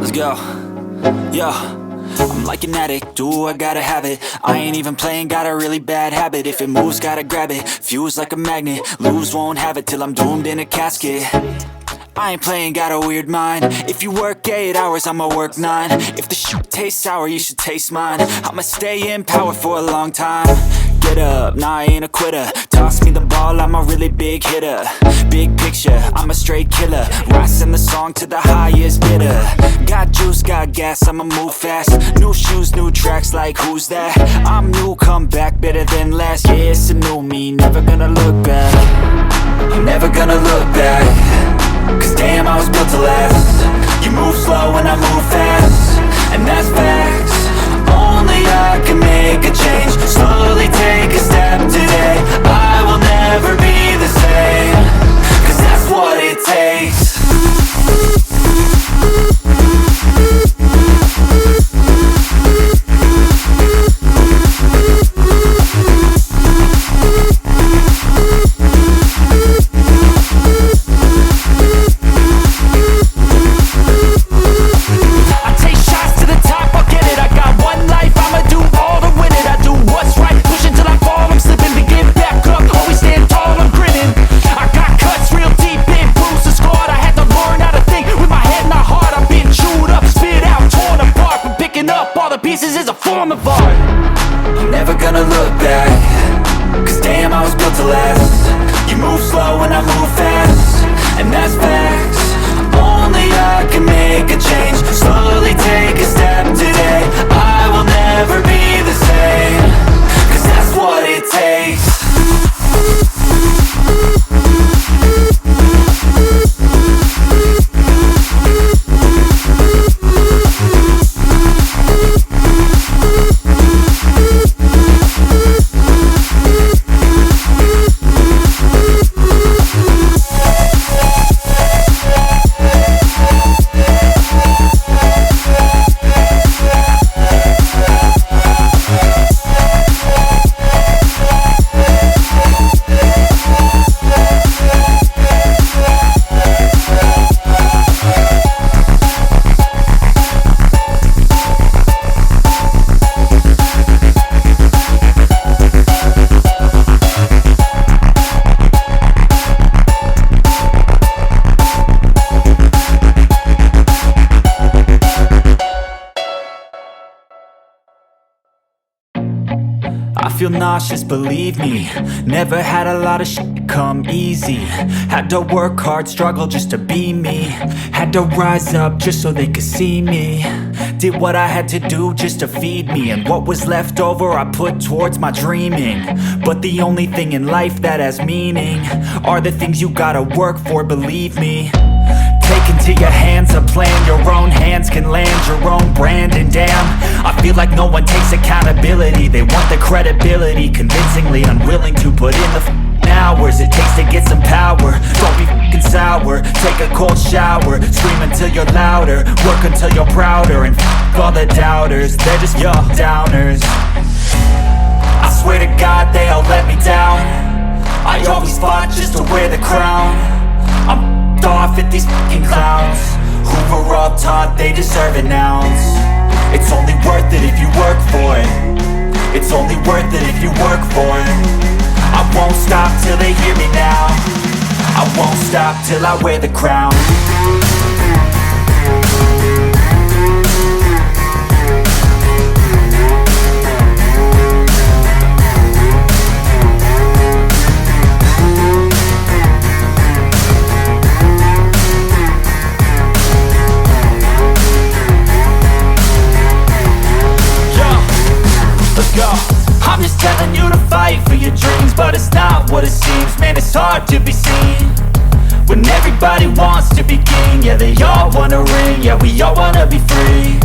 Let's go. Yo, I'm like an addict, ooh, I gotta have it. I ain't even playing, got a really bad habit. If it moves, gotta grab it, fuse like a magnet. Lose, won't have it till I'm doomed in a casket. I ain't playing, got a weird mind. If you work 8 hours, I'ma work 9. If the shit tastes sour, you should taste mine. I'ma stay in power for a long time. Get up, nah, I ain't a quitter. Toss me the ball, I'm a really big hitter. Big picture, I'm a straight killer. Rising the song to the highest bidder. Got juice, got gas, I'ma move fast. New shoes, new tracks, like who's that? I'm new, come back, better than last. Yeah, it's a new me, never gonna look back. I'm never gonna look back. Cause damn, I was built to last. You move slow and I move fast, and that's facts. Only I can make a change. Slowly take a step today. I will never be the same. Cause that's what it takes. Pieces is a form of art. I'm never gonna look back. Cause damn, I was built to last. You move slow and I move fast, and that's facts. Only I can make a change. Slowly take a step today. I will never be the same. Cause that's what it takes. I feel nauseous, believe me. Never had a lot of shit come easy. Had to work hard, struggle just to be me. Had to rise up just so they could see me. Did what I had to do just to feed me, and what was left over I put towards my dreaming. But the only thing in life that has meaning are the things you gotta work for, believe me. Take into your hands a plan. Your own hands can land your own brand. And damn, I feel like no one takes accountability. They want the credibility, convincingly unwilling to put in the hours it takes to get some power. Don't be f***ing sour. Take a cold shower. Scream until you're louder. Work until you're prouder. And f*** all the doubters, they're just your downers. I swear to God they all let me down. I always fought just to wear the crown. I'm off at these fucking clowns who were all taught they deserve an ounce. It's only worth it if you work for it. It's only worth it if you work for it. I won't stop till they hear me now. I won't stop till I wear the crown. I'm just telling you to fight for your dreams, but it's not what it seems. Man, it's hard to be seen when everybody wants to be king. Yeah, they all wanna ring, yeah, we all wanna be free.